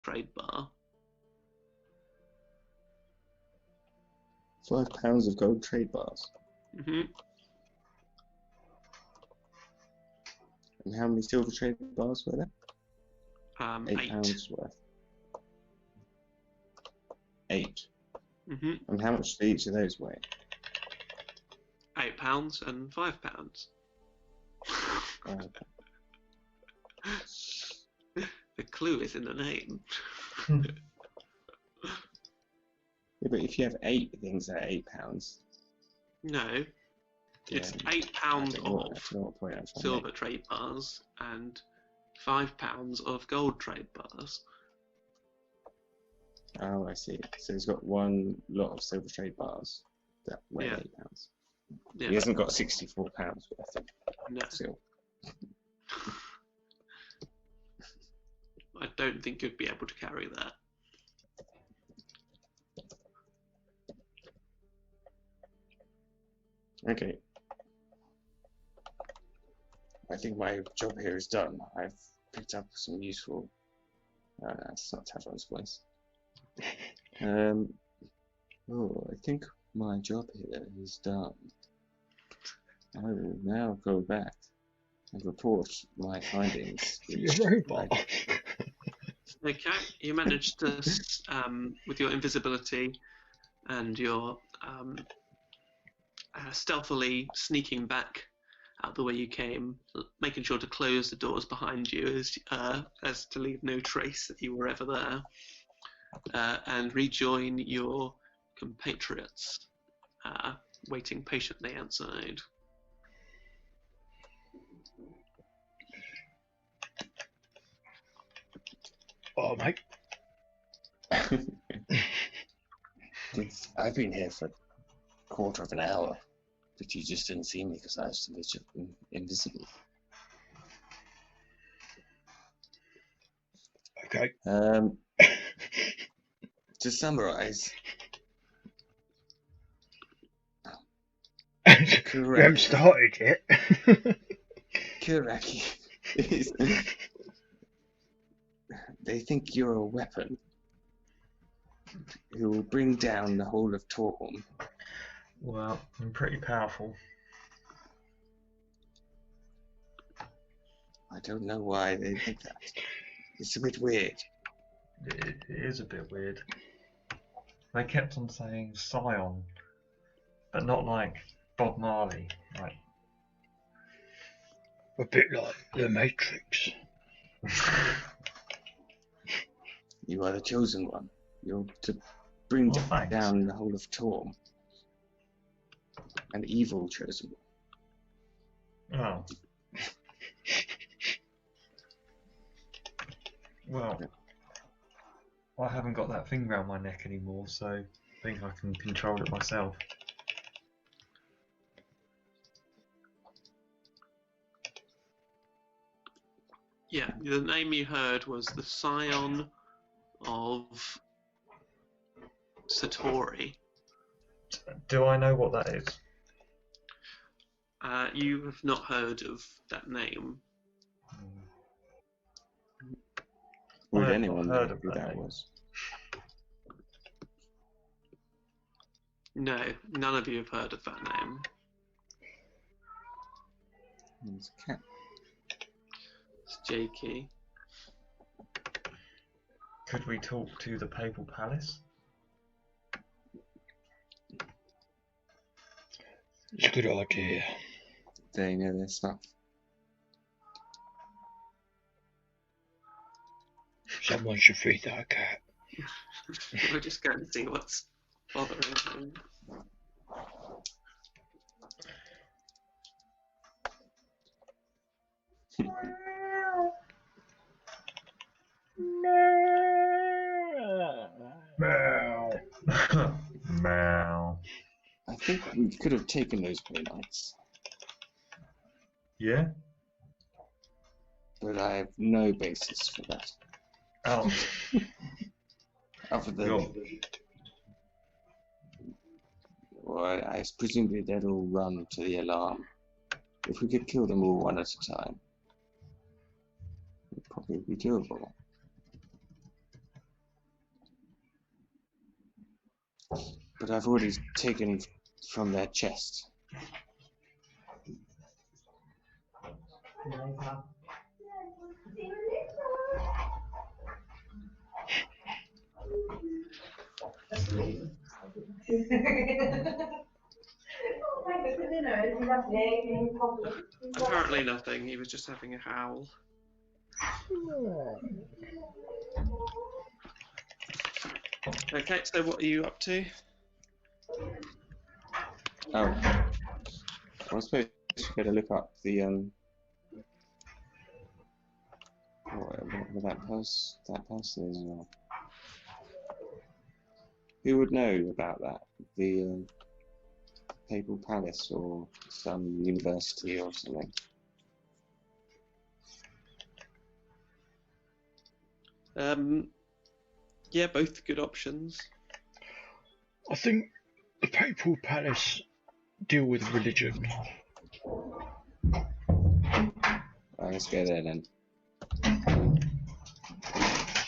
trade bar. £5 of gold trade bars. Mm-hmm. And how many silver trade bars were there? £8 8. worth. 8. Mm-hmm. And how much do each of those weigh? £8 and £5. The clue is in the name. Yeah, but if you have 8 things that are £8, No, it's then £8 I don't know of what point I'm trying to silver make. trade bars and £5 of gold trade bars. Oh, I see. So he's got one lot of silver trade bars that weigh Yeah. £8. Yeah. He hasn't got £64 worth of No, silver. I don't think you'd be able to carry that. Okay. I think my job here is done. I've picked up some useful. That's not Taveron's voice. Oh, I think my job here is done. I will now go back and report my findings. You're a robot. Okay, you managed to, with your invisibility and your stealthily sneaking back out the way you came, making sure to close the doors behind you as to leave no trace that you were ever there, and rejoin your compatriots waiting patiently outside. Oh, mate. I've been here for a quarter of an hour, but you just didn't see me because I was invisible. Okay. To summarize, You haven't started yet. Kuraki is. They think you're a weapon who will bring down the whole of Torm. Well, I'm pretty powerful. I don't know why they think that. It's a bit weird. It is a bit weird. They kept on saying Scion, but not like Bob Marley. Like A bit like the Matrix. You are the chosen one. You're to bring thanks. down the whole of Torm. An evil chosen one. Oh. Well, I haven't got that thing round my neck anymore, so I think I can control it myself. Yeah, the name you heard was the Scion of Satori. Do I know what that is? You have not heard of that name. Would I have anyone not know heard of who that that name. was? No, none of you have heard of that name. It's a cat. It's Jakey. Could we talk to the Papal Palace? It's a good idea. They know their stuff. Someone should feed that cat. We're just going to see what's bothering him. Meow. Meow. I think we could have taken those granites, Yeah? but I have no basis for that. Oh. Other than, Go. well, I presumably they'd all run to the alarm. If we could kill them all one at a time, it would probably be doable. but I've already taken it from their chest. Apparently nothing. He was just having a howl. Okay, so what are you up to? Oh, I'm supposed to go to look up the what that person is. Who would know about that? The Papal Palace or some university or something? Yeah, both good options. I think the Papal Palace deal with religion. Let's go there then.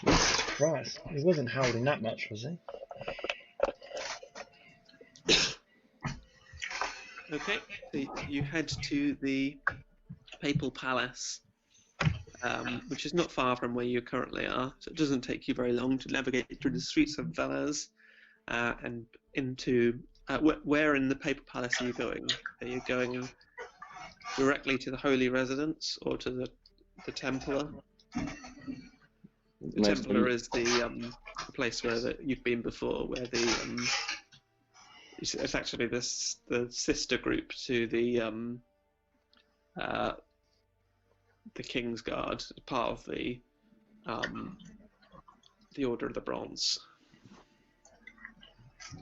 Jesus Christ, he wasn't howling that much, was he? Okay, so you head to the Papal Palace, which is not far from where you currently are, so it doesn't take you very long to navigate through the streets of Velez and into... where in the Papal Palace are you going? Are you going directly to the Holy Residence or to the Templar? The Templar is the place where you've been before, where it's actually the sister group to the King's Guard, part of the Order of the Bronze.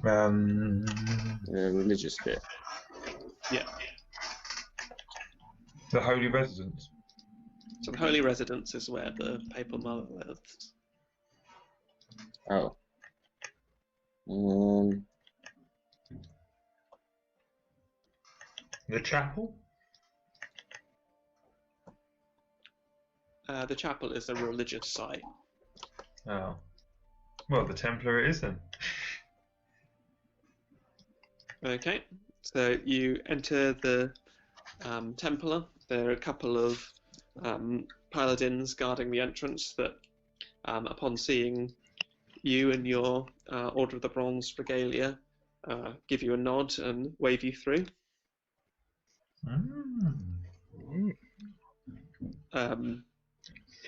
The religious bit. Yeah. The Holy Residence. So the Holy Residence is where the Papal Mother lives. Oh. The chapel? The chapel is a religious site. Oh. Well, the Templar it is then. Okay, so you enter the Templar. There are a couple of paladins guarding the entrance that, upon seeing you and your Order of the Bronze regalia, give you a nod and wave you through.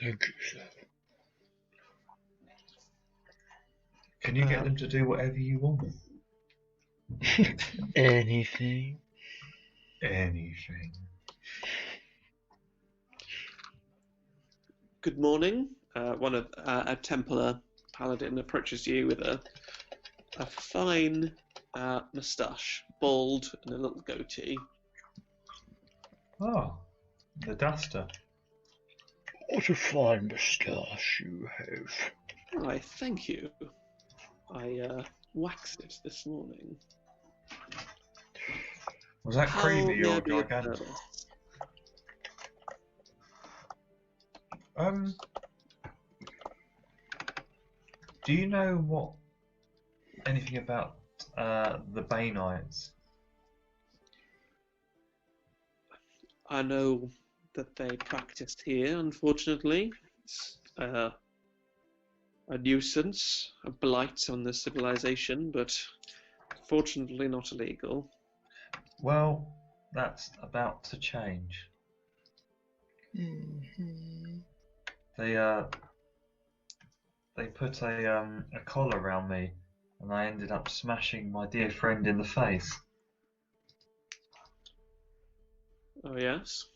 Thank you, sir. Can you get them to do whatever you want? Anything? Anything. Good morning. One of a Templar paladin approaches you with a fine moustache, bald, and a little goatee. Oh, the duster. What a fine moustache you have. Why, thank you. I waxed it this morning. Was that creamy may I or be of gigantic? service? Do you know anything about the Baneites? I know that they practiced here, unfortunately. It's a nuisance, a blight on the civilization, but fortunately not illegal. Well, that's about to change. They put a collar around me, and I ended up smashing my dear friend in the face. Oh yes?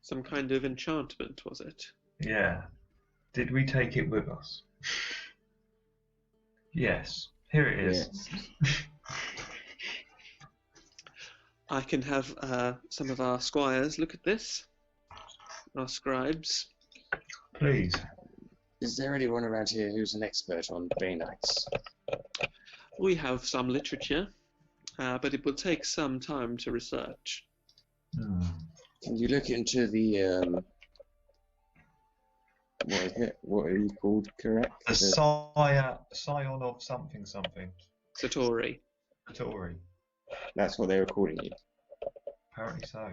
Some kind of enchantment, was it? Yeah. Did we take it with us? Yes. Here it is. Yes. I can have some of our squires look at this. Our scribes. Please. Is there anyone around here who's an expert on Baneites? We have some literature, but it will take some time to research. Can you look into the What is it? What are you called? Correct? The scion of something something. Satori. Satori. That's what they were calling you. Apparently so.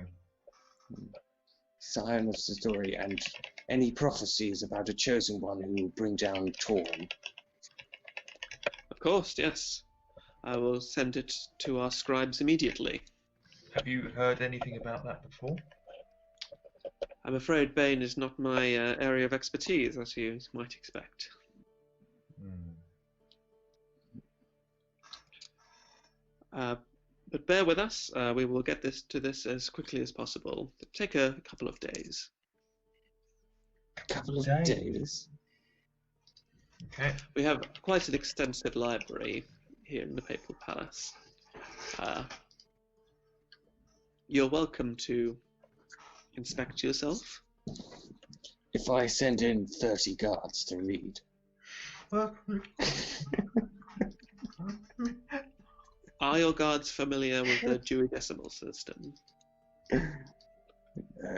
Scion of Satori, and any prophecies about a chosen one who will bring down Torn. Of course, yes. I will send it to our scribes immediately. Have you heard anything about that before? I'm afraid Bane is not my area of expertise, as you might expect. But bear with us. We will get to this as quickly as possible. It'll take a couple of days. A couple of days? Okay. We have quite an extensive library here in the Papal Palace. You're welcome to inspect yourself. If I send in 30 guards to read. Are your guards familiar with the Dewey Decimal System?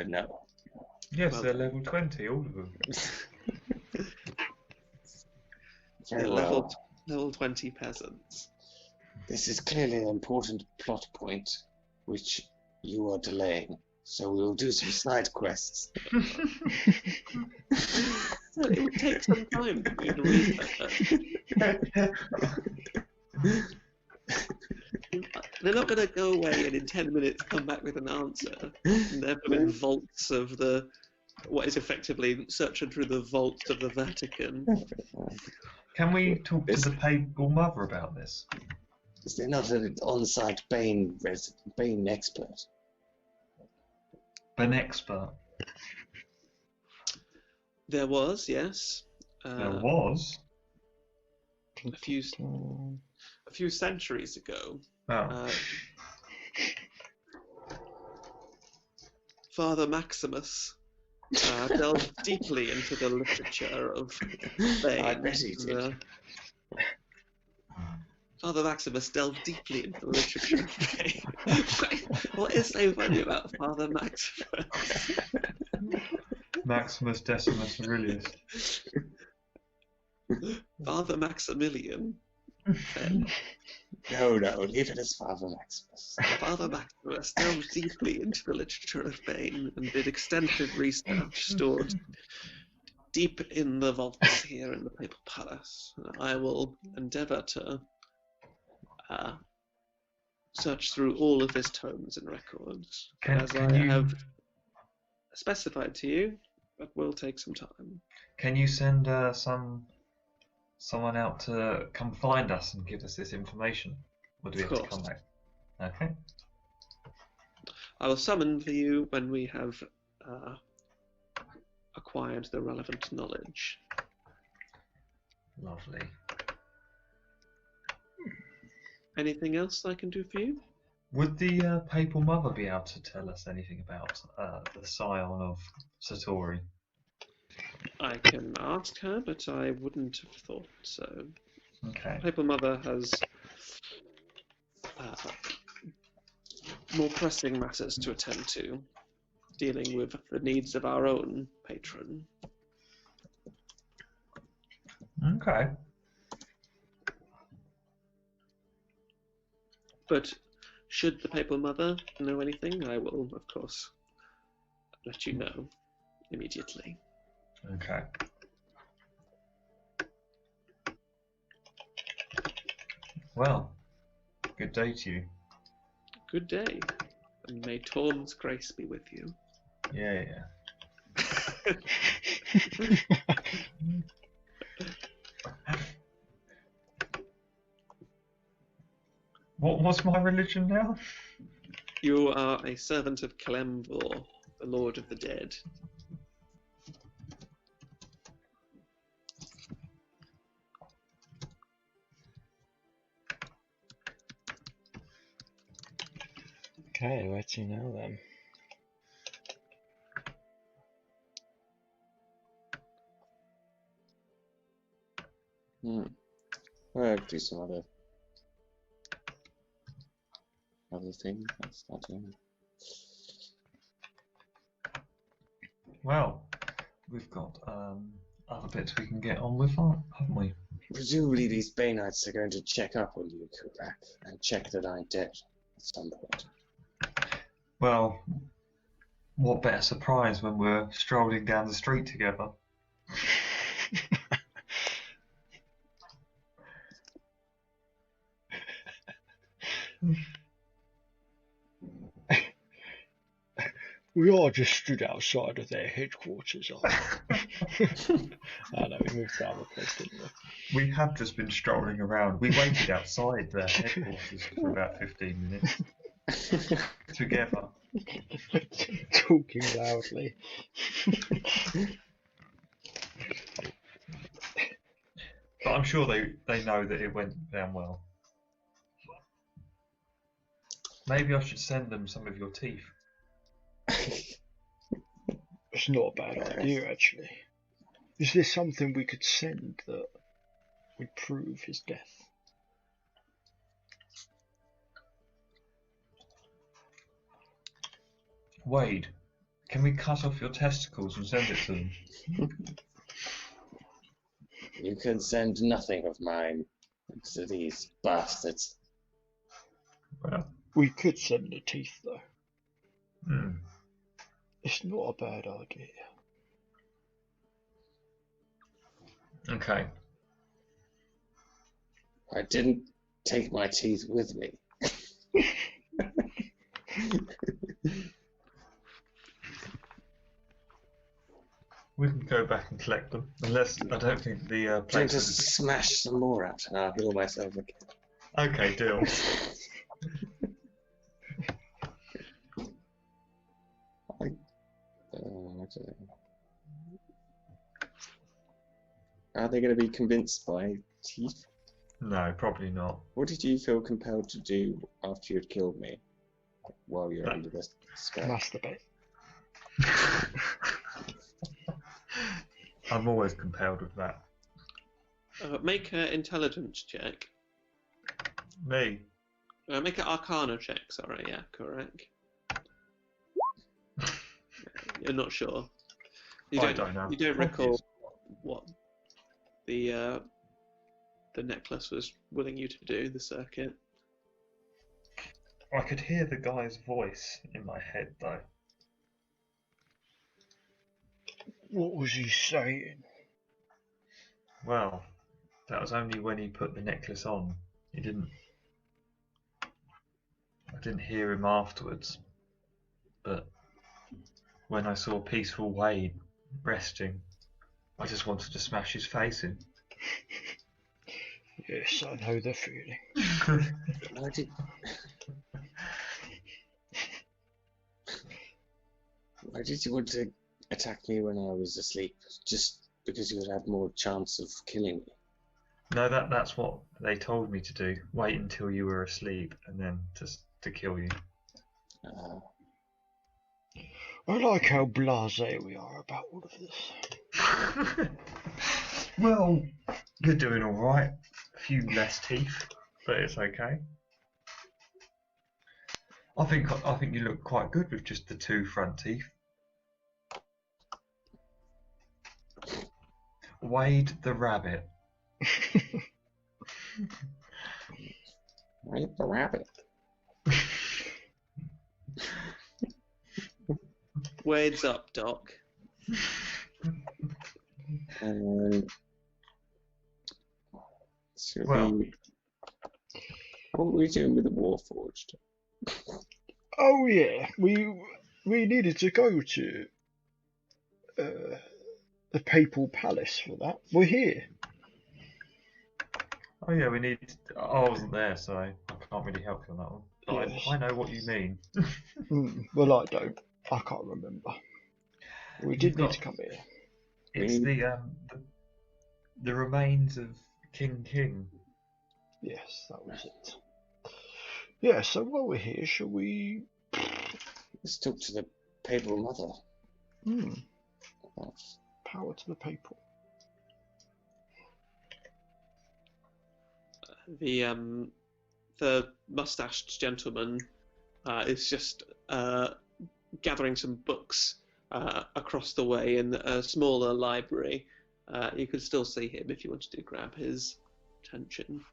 No. Yes, Well, they're level 20, all of them. Very They're well. level 20 peasants. This is clearly an important plot point, which you are delaying. So we will do some side quests. Well, it would take some time for you to research that. They're not going to go away and in 10 minutes come back with an answer. And they're put in vaults of what is effectively searching through the vaults of the Vatican. Can we talk to the Papal Mother about this? Is there not an on-site Bane expert? An expert? There was, yes. There was? A few centuries ago. Oh. Father Maximus delved deeply into the literature of Bane. I bet he did. Father Maximus delved deeply into the literature of Bane. What is so funny about Father Maximus? Maximus Decimus Aurelius. Father Maximilian. No, leave it as Father Maximus. Father Maximus delved deeply into the literature of Bane and did extensive research stored deep in the vaults here in the Papal Palace. I will endeavour to search through all of his tomes and records, as I have specified to you, but will take some time. Can you send someone out to come find us and give us this information? Or do we have to come back? Okay. I will summon for you when we have acquired the relevant knowledge. Lovely. Anything else I can do for you? Would the Papal Mother be able to tell us anything about the scion of Satori? I can ask her, but I wouldn't have thought so. Okay. Papal Mother has more pressing matters to attend to, dealing with the needs of our own patron. Okay. But should the Papal Mother know anything, I will, of course, let you know immediately. Okay. Well, good day to you. Good day, and may Torm's grace be with you. Yeah. What's my religion now? You are a servant of Kalemvor, the Lord of the Dead. Okay, where to now then? Well, do some other thing. That's not doing. Well, we've got other bits we can get on with, haven't we? Presumably these Bay Knights are going to check up on you, Kurak, and check that I'm dead at some point. Well, what better surprise when we're strolling down the street together? We are just stood outside of their headquarters, aren't we? I know, we moved to other place, didn't we? We have just been strolling around. We waited outside their headquarters for about 15 minutes together. Talking loudly. But I'm sure they know that it went down well. Maybe I should send them some of your teeth. It's not a bad idea, actually. Is there something we could send that would prove his death? Wade, can we cut off your testicles and send it to them? You can send nothing of mine to these bastards. Well, We could send the teeth, though. hmm. It's not a bad idea. Okay. I didn't take my teeth with me. We can go back and collect them, unless I don't think the Trying place to is... smash some more out and I'll heal myself again. Okay, deal. I don't know. Are they going to be convinced by teeth? No, probably not. What did you feel compelled to do after you'd killed me while you're That- under the sky? Masturbate. I'm always compelled with that. Make an intelligence check. Me? Make an arcana check, sorry, yeah, correct. You're not sure. I don't know. You don't Obvious. recall what the necklace was willing you to do, the circuit. I could hear the guy's voice in my head, though. What was he saying? Well, that was only when he put the necklace on. He didn't... I didn't hear him afterwards. But when I saw peaceful Wade resting, I just wanted to smash his face in. Yes, I know the feeling. Why did... Why did you want to attack me when I was asleep? Just because you would have more chance of killing me? No, that's what they told me to do. Wait until you were asleep and then just to kill you. I like how blasé we are about all of this. Well, you're doing all right. A few less teeth, but it's okay. I think you look quite good with just the 2 front teeth. Wade the rabbit. Why the rabbit? Wade's up, Doc. So Well- what were we doing with the Warforged? Oh yeah, we needed to go to the Papal Palace for that. We're here. Oh yeah, we need. I wasn't there, so I can't really help you on that one. But Yes. I know what you mean. Well, I don't. I can't remember. We did You've need got- to come here. It's the remains of King. Yes, that was it. Yeah, so while we're here, shall we... Let's talk to the Papal Mother. Power to the Papal. The mustached gentleman is just gathering some books across the way in a smaller library. You could still see him if you wanted to grab his attention.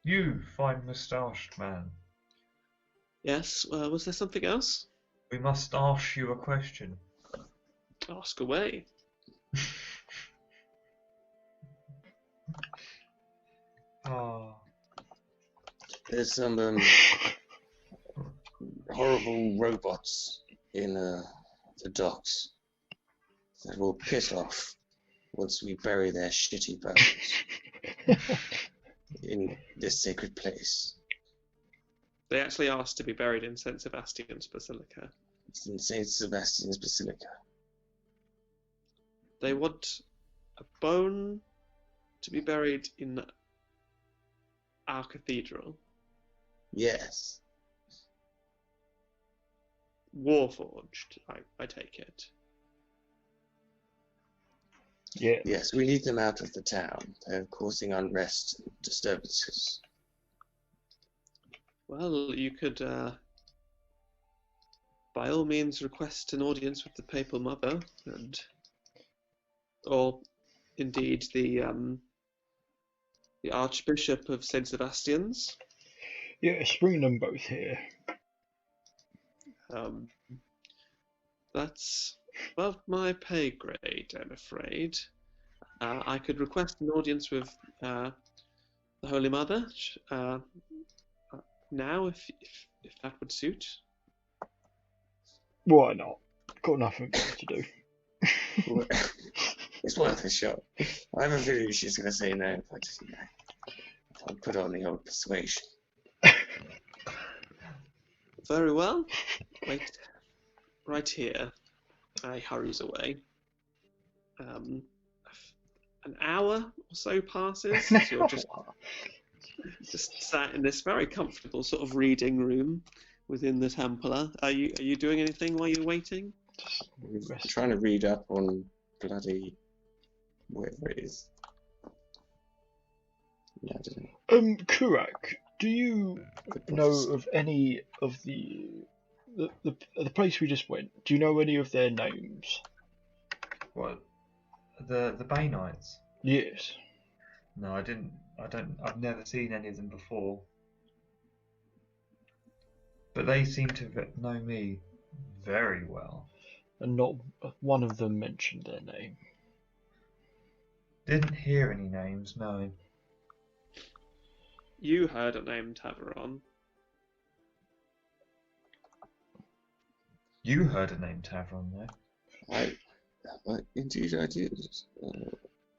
You fine moustached man. Yes, was there something else? We must ask you a question. Ask away. There's some horrible robots in the docks that will piss off once we bury their shitty bones in this sacred place. They actually asked to be buried in St. Sebastian's Basilica. It's in St. Sebastian's Basilica. They want a bone to be buried in our cathedral. Yes. Warforged, I take it. Yeah. Yes, we need them out of the town. They're causing unrest and disturbances. Well, you could, by all means, request an audience with the Papal Mother, or indeed the Archbishop of St. Sebastian's. Yes, bring them both here. That's above my pay grade, I'm afraid. I could request an audience with the Holy Mother now, if that would suit. Why not? Got nothing better to do. It's worth a shot. I have a feeling she's going to say no, but I'll put on the old persuasion. Very well. Wait, right here. I hurries away. An hour or so passes. So you're just sat in this very comfortable sort of reading room within the Templar. Are you doing anything while you're waiting? I'm trying to read up on bloody whatever it is. Yeah, I don't know. Kurak, do you know of any of the place we just went? Do you know any of their names? What? The Bay Knights? Yes. No, I didn't. I've never seen any of them before. But they seem to know me very well. And not one of them mentioned their name. Didn't hear any names, no. You heard a name, Taveron. You heard a name, Taveron, though. Indeed I did.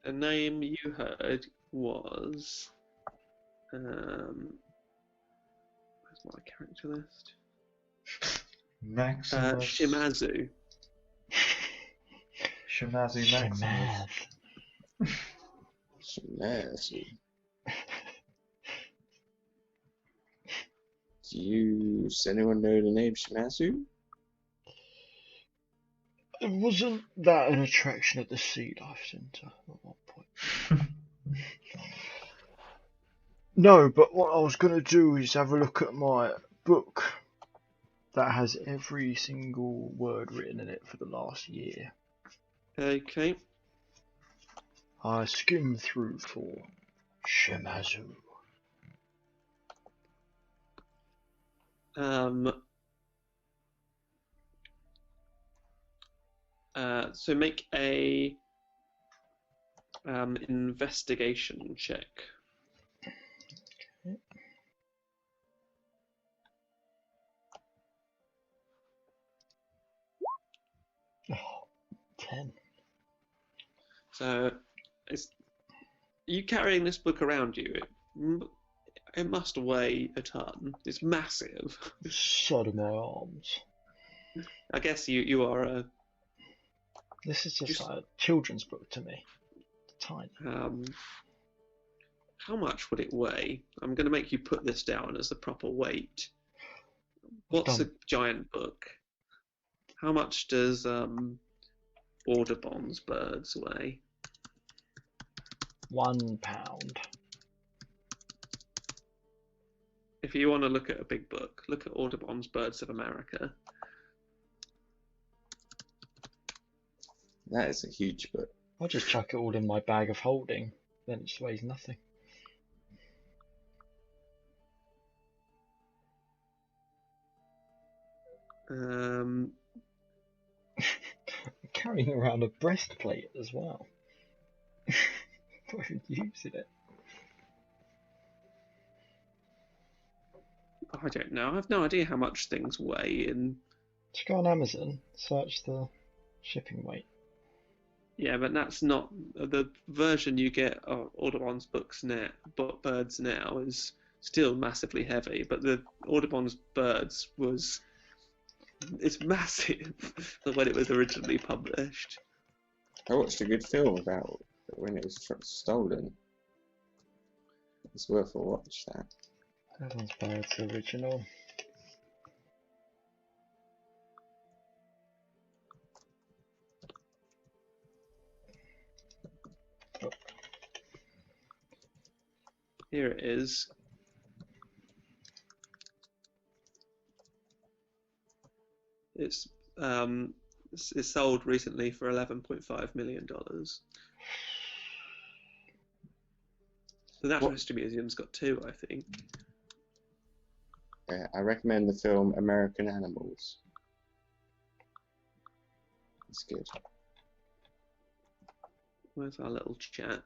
The name you heard was... where's my character list? Maximus. Shimazu. Shimazu Maximus. Shimazu. Does anyone know the name Shimazu? Wasn't that an attraction at the Sea Life Centre at one point? No, but what I was going to do is have a look at my book that has every single word written in it for the last year. Okay. I skimmed through for Shimazu. So make a investigation check. Okay. Oh, 10. So, are you carrying this book around you? It must weigh a ton. It's massive. Sod of my arms. I guess you are a... This is just like a children's book to me. Tiny. How much would it weigh? I'm going to make you put this down as the proper weight. What's a giant book? How much does Audubon's Birds weigh? 1 pound. If you want to look at a big book, look at Audubon's Birds of America. That is a huge book. I'll just chuck it all in my bag of holding. Then it just weighs nothing. Um, I'm carrying around a breastplate as well. Not even using it. I don't know. I have no idea how much things weigh in. Just go on Amazon, search the shipping weight. Yeah, but that's not the version you get of Audubon's birds now is still massively heavy, but the Audubon's birds it's massive when it was originally published. I watched a good film about when it was stolen. It's worth a watch, that. Audubon's Birds original. Here it is. It's sold recently for $11.5 million. The Natural History Museum's got two, I think. I recommend the film American Animals. It's good. Where's our little chat?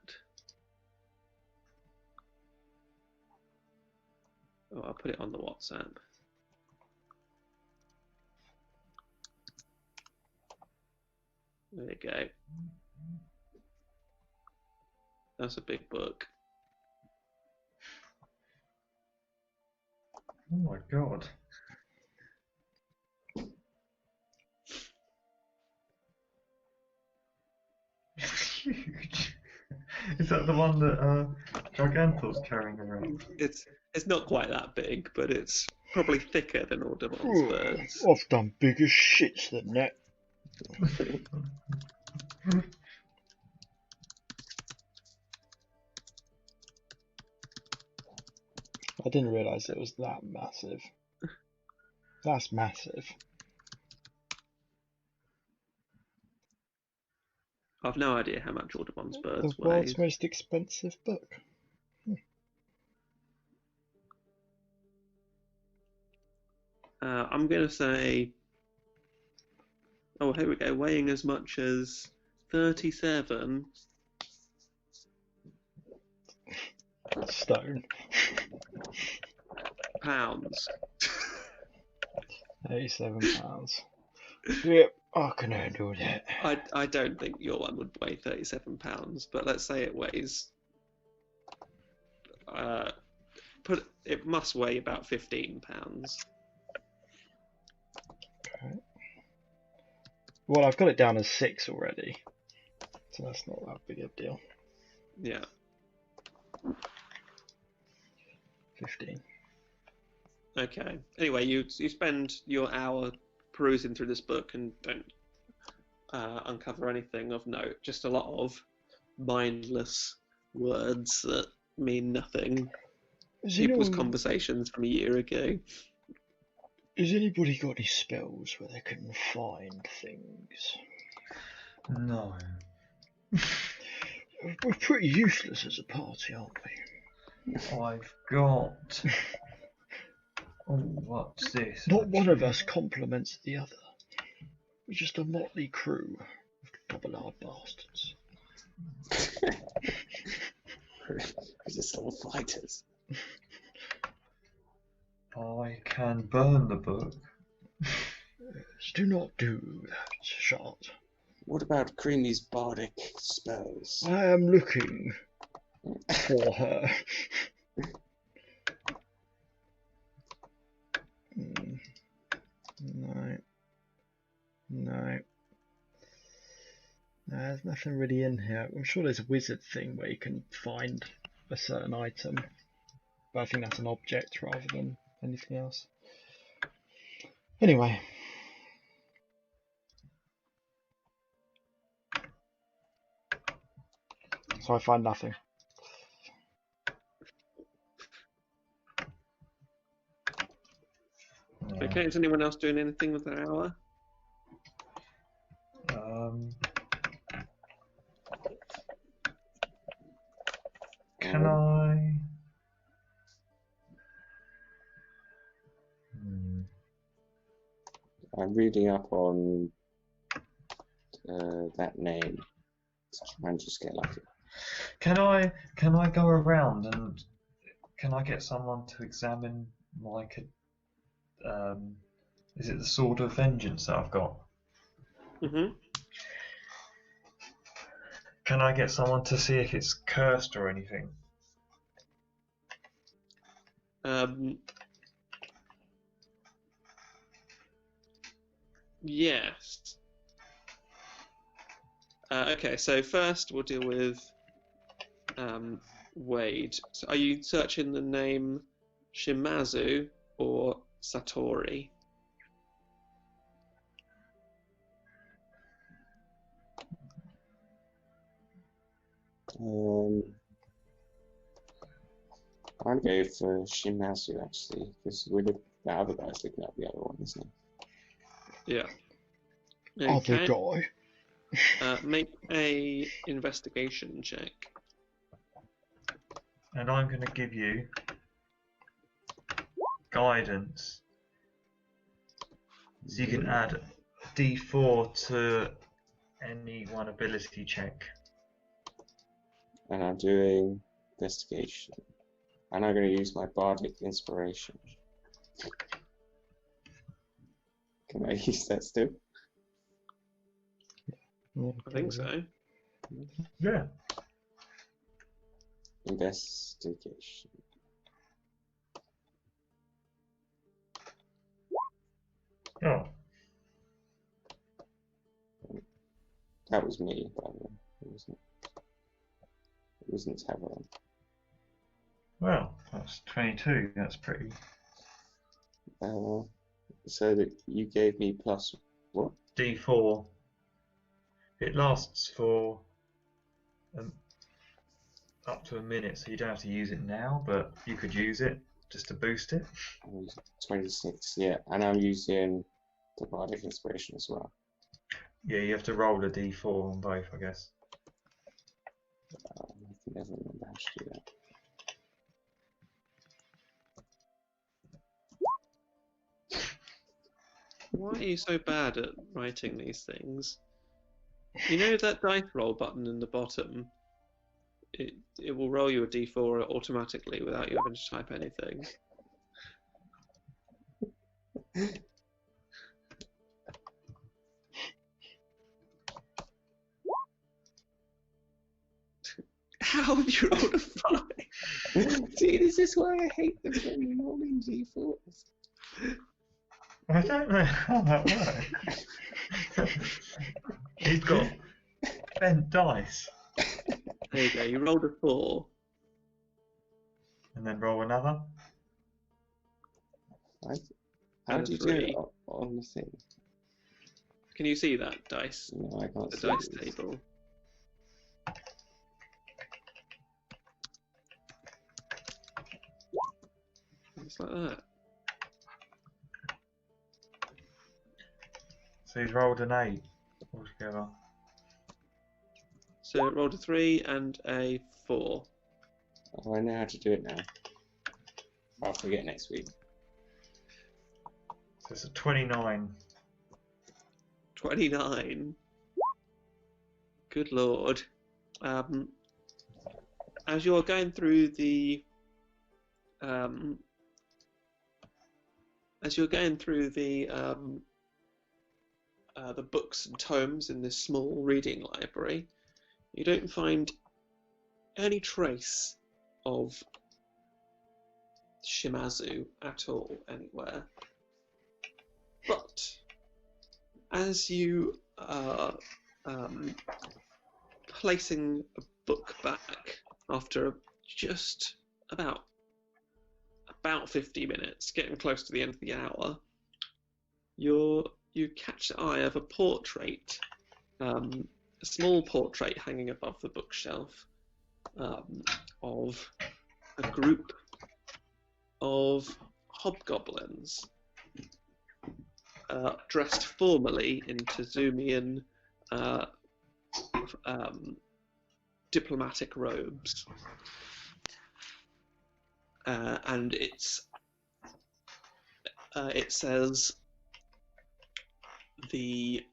Oh, I'll put it on the WhatsApp. There you go. That's a big book. Oh my god. It's huge. Is that the one that Gigantor's carrying around? It's not quite that big, but it's probably thicker than Audubon's birds. I've done bigger shits than that. I didn't realise it was that massive. That's massive. I've no idea how much Audubon's birds The weigh. world's most expensive book. I'm going to say... Oh, here we go. Weighing as much as 37 Stone. pounds. 87 pounds. Yep, I can handle that. I don't think your one would weigh 37 pounds, but let's say it weighs... it must weigh about 15 pounds. Okay. Well, I've got it down as 6 already, so that's not that big a deal. Yeah. 15. Okay. Anyway, you spend your hour perusing through this book and don't uncover anything of note. Just a lot of mindless words that mean nothing. People's conversations from a year ago. Has anybody got any spells where they can find things? No. We're pretty useless as a party, aren't we? I've got... Oh, what's this? Not one of us compliments the other. We're just a motley crew of double-hard bastards. We're just all fighters. I can burn the book. Do not do that, Shard. What about Creamy's bardic spells? I am looking for her. No. No. There's nothing really in here. I'm sure there's a wizard thing where you can find a certain item, but I think that's an object rather than anything else. Anyway. So I find nothing. Okay, is anyone else doing anything with their hour? Can I? I'm reading up on that name to try and just get lucky. Can I go around and can I get someone to examine like a is it the Sword of Vengeance that I've got? Mm-hmm. Can I get someone to see if it's cursed or anything? Yes. Okay, so first we'll deal with Wade. So are you searching the name Shimazu or Satori? I'll go for Shimazu actually, because the other guy's looking at the other one, isn't he? Yeah. Other Okay. guy. Make a investigation check. And I'm going to give you guidance, so you can add a D4 to any one ability check. And I'm doing investigation. And I'm going to use my bardic inspiration. Can I use that still? I think so. Yeah. Investigation. Oh. That was me, by the way. It wasn't Taveron. Well, that's 22. That's pretty. So that you gave me plus what? D4. It lasts for up to a minute, so you don't have to use it now, but you could use it just to boost it. 26, yeah. And I'm using the bardic inspiration as well. Yeah, you have to roll a D4 on both, I guess. I can never remember how to do that. Why are you so bad at writing these things? You know that dice roll button in the bottom? It will roll you a d4 automatically without you having to type anything. How have you rolled a 5? See, this is why I hate the fucking rolling G4s. I don't know how that works. He's got bent dice. There you go, you rolled a 4. And then roll another. How And do a you do 3. it on the thing? Can you see that dice? No, I can't The see dice this. table. It's like that. So he's rolled an 8 altogether. So it rolled a 3 and a 4. Oh, I know how to do it now. I'll forget next week. So it's a 29. 29. Good lord. As you're going through the books and tomes in this small reading library, you don't find any trace of Shimazu at all anywhere. But as you are placing a book back after just about 50 minutes, getting close to the end of the hour, you catch the eye of a portrait, a small portrait hanging above the bookshelf of a group of hobgoblins dressed formally in Tazumian diplomatic robes. and it says the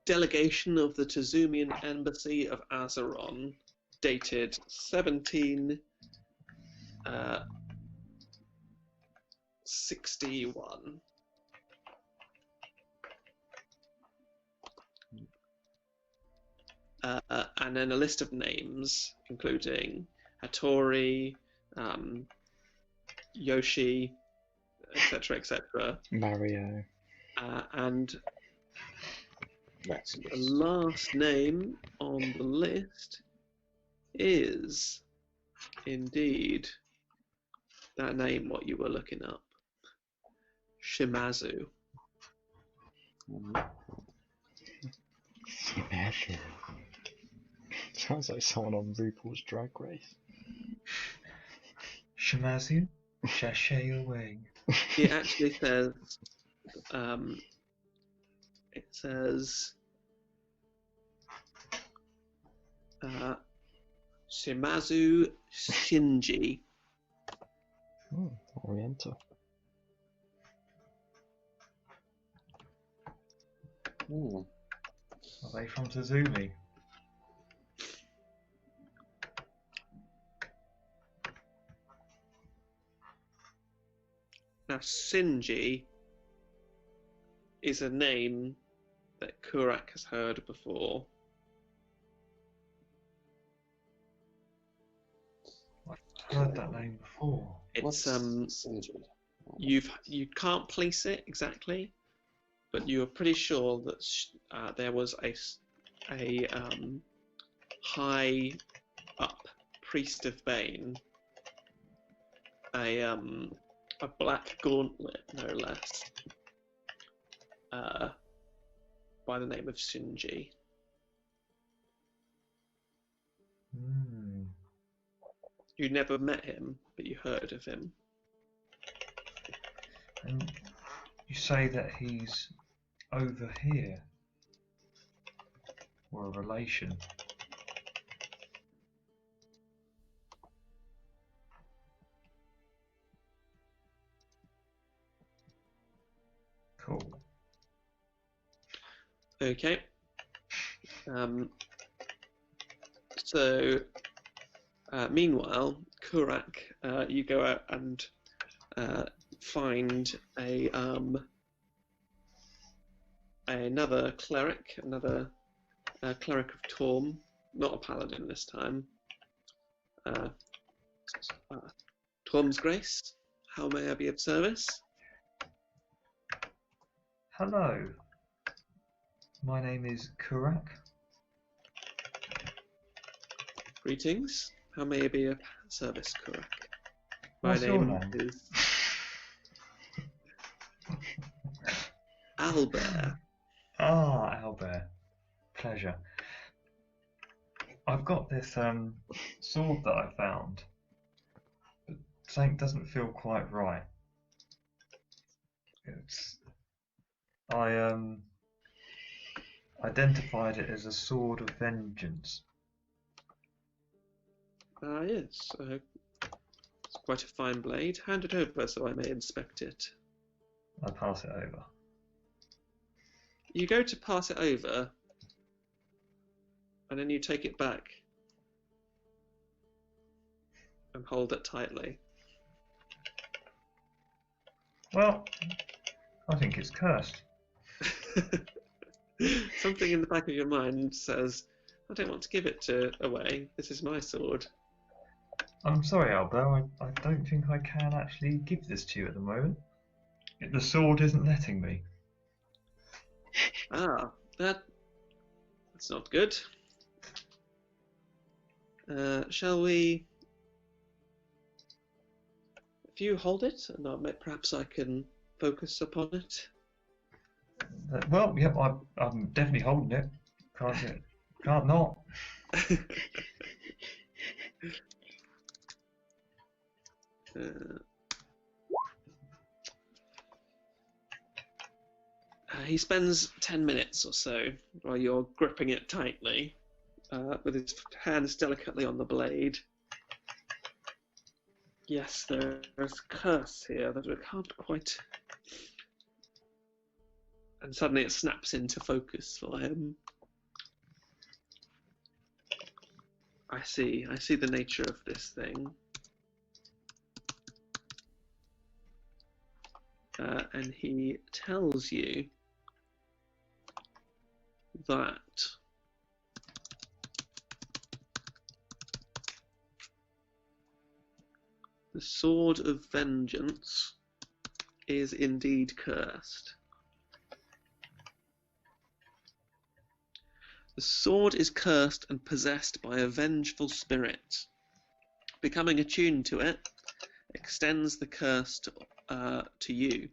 delegation of the Tazumian Embassy of Azeron, dated 1761. And then a list of names, including Hattori, Yoshi, etc., etc. Mario. And Maximus. the last name on the list is indeed that name what you were looking up. Shimazu. Imagine. Sounds like someone on RuPaul's Drag Race. Shimazu, sashay away. It actually says, it says, Shimazu Shinji. Oriental. Hmm. Are they from Tazumi? Now, Shinji is a name that Kurak has heard before. I've heard that name before. It's What's Sindri? you can't place it exactly, but you are pretty sure that there was a high up priest of Bane, a black gauntlet no less, by the name of Shinji. Hmm. You never met him, but you heard of him. And you say that he's over here, or a relation. Cool. Okay. So, meanwhile, Kurak, you go out and find another cleric, cleric of Torm, not a paladin this time. Torm's Grace, how may I be of service? Hello. My name is Kurak. Greetings, how may I be of service, Kurak? My What's your name name? is Albert. Ah, Albert. Pleasure. I've got this sword that I found, but something doesn't feel quite right. I identified it as a sword of vengeance. Yes, it's quite a fine blade. Hand it over so I may inspect it. I pass it over. You go to pass it over, and then you take it back and hold it tightly. Well, I think it's cursed. Something in the back of your mind says, I don't want to give it away. This is my sword. I'm sorry, Albert. I don't think I can actually give this to you at the moment. The sword isn't letting me. Ah, that's not good. Shall we? If you hold it, and perhaps I can focus upon it. Well, yep, I'm definitely holding it. Can't not. He spends 10 minutes or so while you're gripping it tightly, with his hands delicately on the blade. Yes, there is a curse here that we can't quite. And suddenly it snaps into focus for him. I see the nature of this thing. And he tells you that the Sword of Vengeance is indeed cursed. The sword is cursed and possessed by a vengeful spirit. Becoming attuned to it extends the curse to you.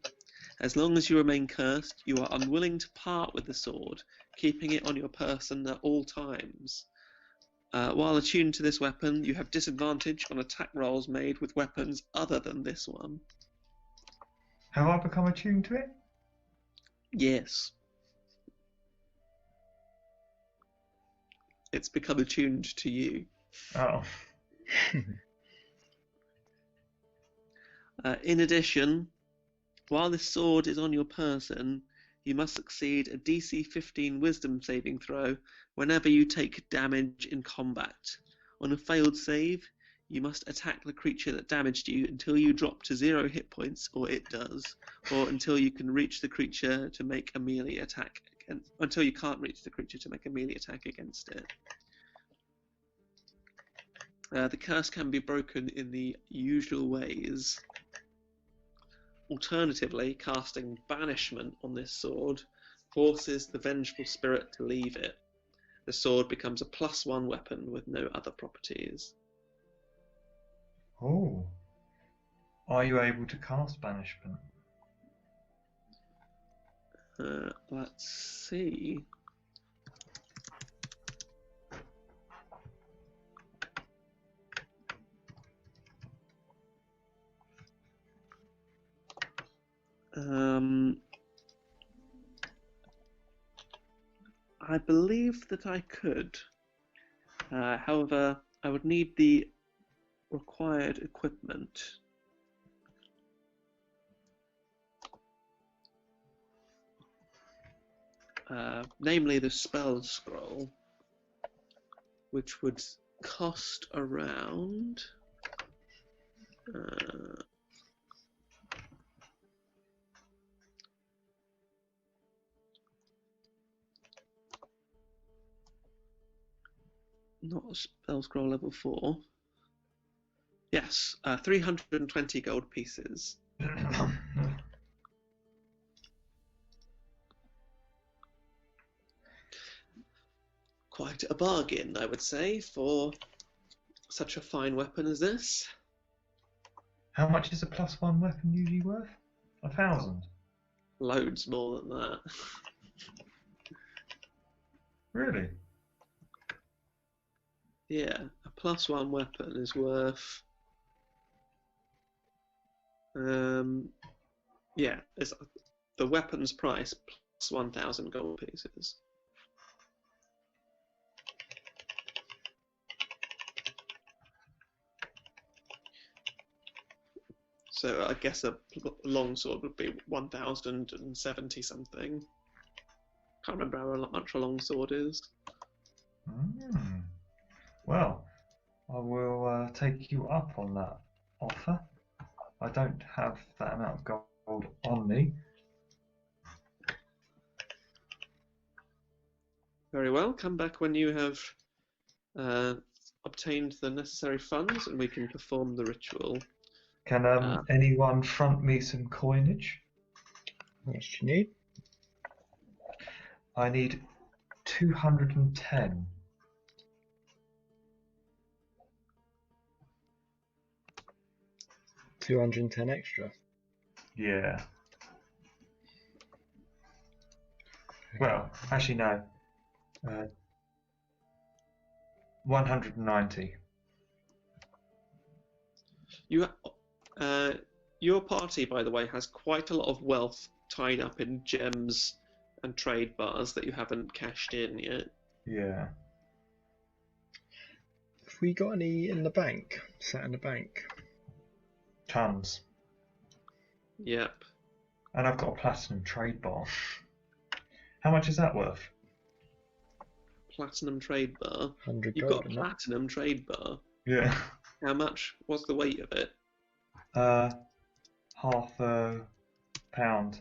As long as you remain cursed, you are unwilling to part with the sword, keeping it on your person at all times. While attuned to this weapon, you have disadvantage on attack rolls made with weapons other than this one. Have I become attuned to it? Yes. It's become attuned to you. Oh. In addition, while this sword is on your person, you must succeed a DC 15 Wisdom saving throw whenever you take damage in combat. On a failed save, you must attack the creature that damaged you until you drop to 0 hit points, or it does, or until you can reach the creature to make a melee attack. Until you can't reach the creature to make a melee attack against it. The curse can be broken in the usual ways. Alternatively, casting banishment on this sword forces the vengeful spirit to leave it. The sword becomes a +1 weapon with no other properties. Oh. Are you able to cast banishment? Let's see. I believe that I could. However, I would need the required equipment. Namely the spell scroll, which would cost around not a spell scroll level 4. Yes, 320 gold pieces. Quite a bargain, I would say, for such a fine weapon as this. How much is a +1 weapon usually worth? 1,000. Loads more than that. Really? Yeah, a +1 weapon is worth. Yeah, it's the weapon's price plus 1,000 gold pieces. So I guess a longsword would be 1,070 something. Can't remember how much a longsword is. Well, I will take you up on that offer. I don't have that amount of gold on me. Very well. Come back when you have obtained the necessary funds, and we can perform the ritual. Can anyone front me some coinage? How much do you need? I need 210. 210 extra. Yeah. Well, actually no. 190. Your party, by the way, has quite a lot of wealth tied up in gems and trade bars that you haven't cashed in yet. Yeah. Have we got any in the bank? Sat in the bank? tons. Yep. And I've got a platinum trade bar. How much is that worth? Platinum trade bar. 100 You've gold. got a Isn't it? platinum trade bar. Yeah. How much? What's the weight of it? Half a pound.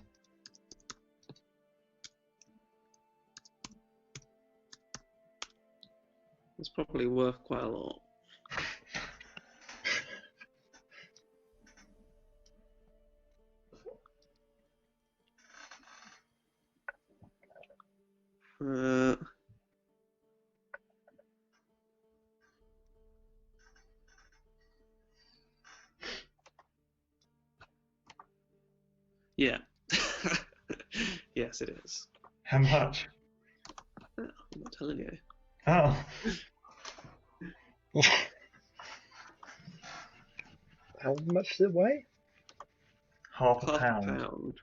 It's probably worth quite a lot. Yeah. Yes, it is. How much? Oh, I'm not telling you. Oh. How much does it weigh? Half a Half a pound. pound.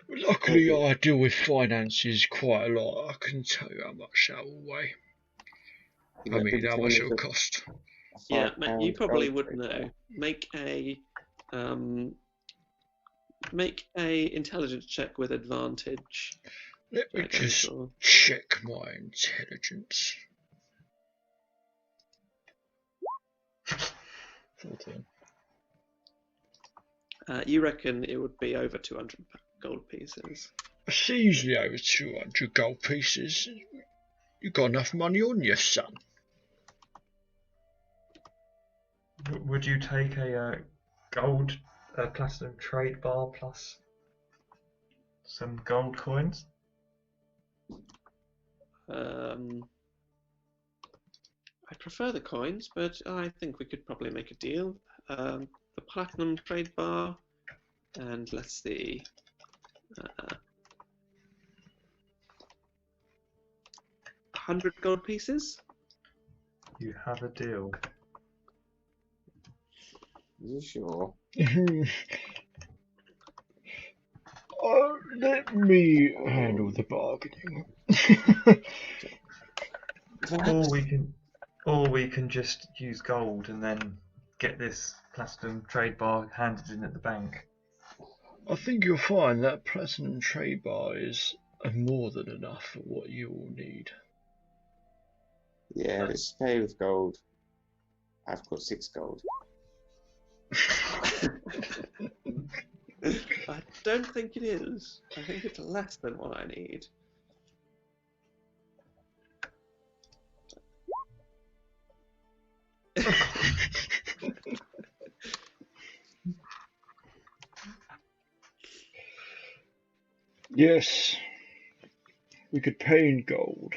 Luckily, I deal with finances quite a lot. I can tell you how much that will weigh. I mean, how much it will cost. Yeah, you probably gold would trade know. bar. Make a intelligence check with advantage. Let me I go just for. check my intelligence. 14. You reckon it would be over 200 gold pieces? It's easily over 200 gold pieces. You got enough money on you, son. Would you take a gold platinum trade bar plus some gold coins? I prefer the coins, but I think we could probably make a deal. The platinum trade bar, and let's see. 100 gold pieces? You have a deal. Are you sure? Let me handle the bargaining. Or we can just use gold and then get this platinum trade bar handed in at the bank. I think you'll find that platinum trade bar is more than enough for what you will need. Yeah, let's pay with gold. I've got 6 gold. I don't think it is. I think it's less than what I need. Yes, we could pay in gold.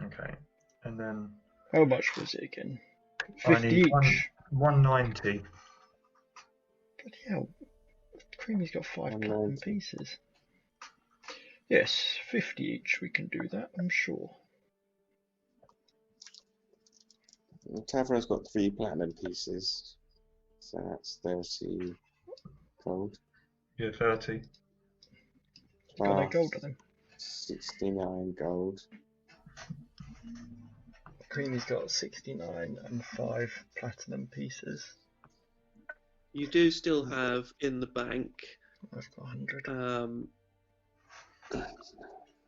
Okay. And then How much was it again? I 50 need each. 190. Bloody hell, Creamy's got 5 platinum 190. pieces. Yes, 50 each, we can do that, I'm sure. Taveron's got 3 platinum pieces, so that's 30 gold. Yeah, 30. Got no Plus gold on him. 69 gold. Creamy's got 69 and 5 platinum pieces. You do still have in the bank I've got 100.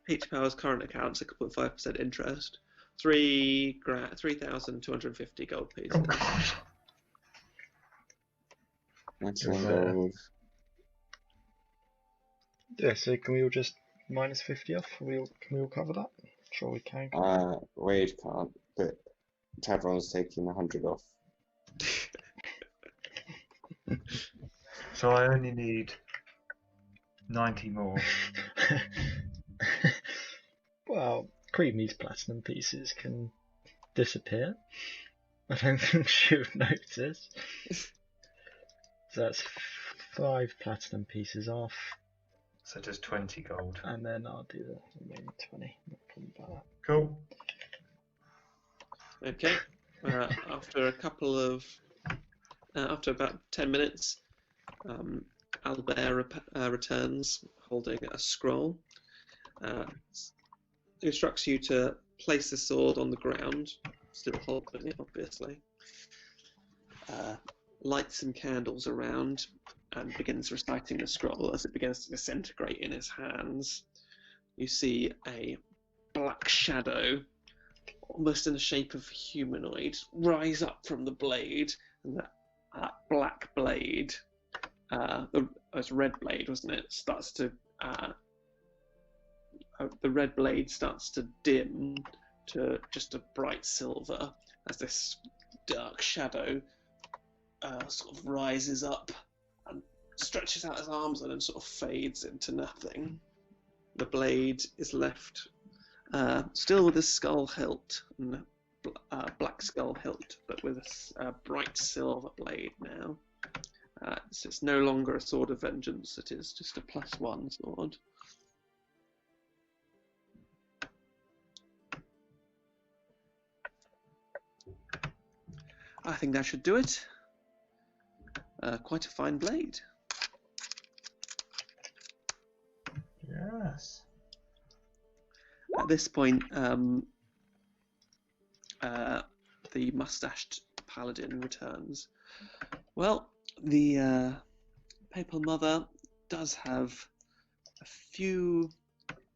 Peach Power's current account, 6.5% interest, 3,250 gold pieces. Oh, God. 99 You're there. gold. Yeah, so can we all just minus 50 off? Can we all cover that? Sure we can. Wade can't, but Taveron's taking 100 off. So I only need 90 more. Well, Creamy's platinum pieces can disappear. I don't think she would notice. So that's 5 platinum pieces off, So just 20 gold. and then I'll do the remaining 20. No problem about that. Cool. Okay. After about 10 minutes, Albert returns holding a scroll. Instructs you to place the sword on the ground, still holding it, obviously. lights some candles around and begins reciting the scroll. As it begins to disintegrate in his hands, you see a black shadow, almost in the shape of a humanoid, rise up from the blade, and that black blade, it was red blade, wasn't it? Starts to the red blade starts to dim to just a bright silver as this dark shadow sort of rises up and stretches out his arms and then sort of fades into nothing. The blade is left still with a skull hilt, and black skull hilt, but with a bright silver blade now. So it's no longer a sword of vengeance, it is just a +1 sword. I think that should do it. Quite a fine blade. Yes. At this point, the mustached paladin returns. Well, the Papal Mother does have a few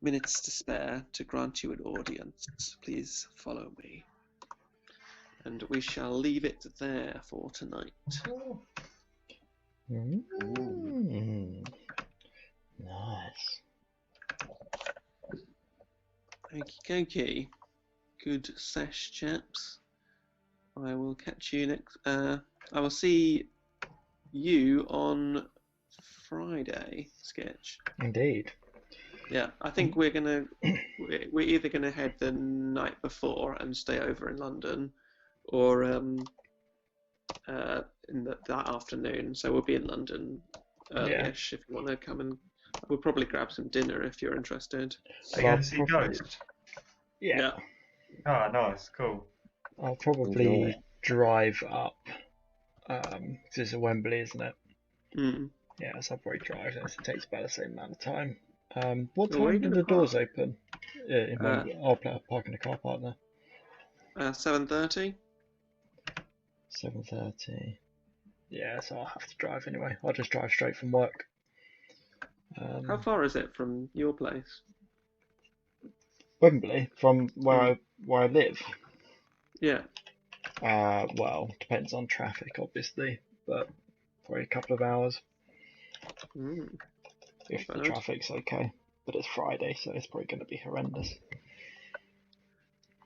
minutes to spare to grant you an audience. Please follow me. And we shall leave it there for tonight. Nice. Okie dokie. Good sesh, chaps. I will catch you next. I will see you on Friday, Sketch. Indeed. Yeah, I think we're either gonna head the night before and stay over in London, or in that afternoon. So we'll be in London early-ish if you want to come, and we'll probably grab some dinner if you're interested. Are you going to see Ghost? Yeah. Ah, nice, cool. I'll probably drive up. 'Cause it's at Wembley, isn't it? Mm. Yeah, so I'll probably drive. It takes about the same amount of time. What Well, where are time you do the gonna doors park? open? In Wembley. I'll park in the car park there. 7:30. 7:30. Yeah, so I'll have to drive anyway. I'll just drive straight from work. How far is it from your place? Wembley, from where I live. Yeah. Well, depends on traffic, obviously, but probably a couple of hours Mm. if the Bad. traffic's okay. But it's Friday, so it's probably going to be horrendous.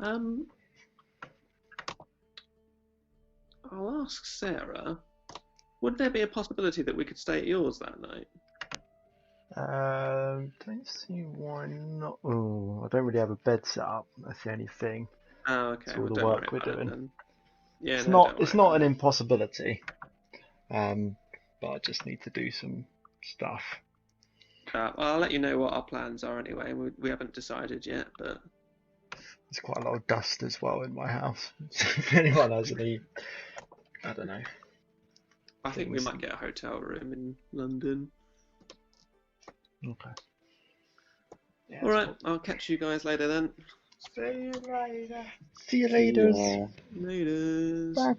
I'll ask Sarah. Would there be a possibility that we could stay at yours that night? Don't see why not. Oh, I don't really have a bed set up. That's the only thing. Oh, okay. It's all Well, the don't work worry we're about it doing. then. Yeah, It's no, not. don't It's worry not about an it. impossibility. But I just need to do some stuff. Well, I'll let you know what our plans are anyway. We haven't decided yet, but There's quite a lot of dust as well in my house. So if anyone has any, I don't know. I think we might get a hotel room in London. Okay. Yeah, All right, I'll catch you guys later then. See you later. See you later. Yeah. Laters. Bye.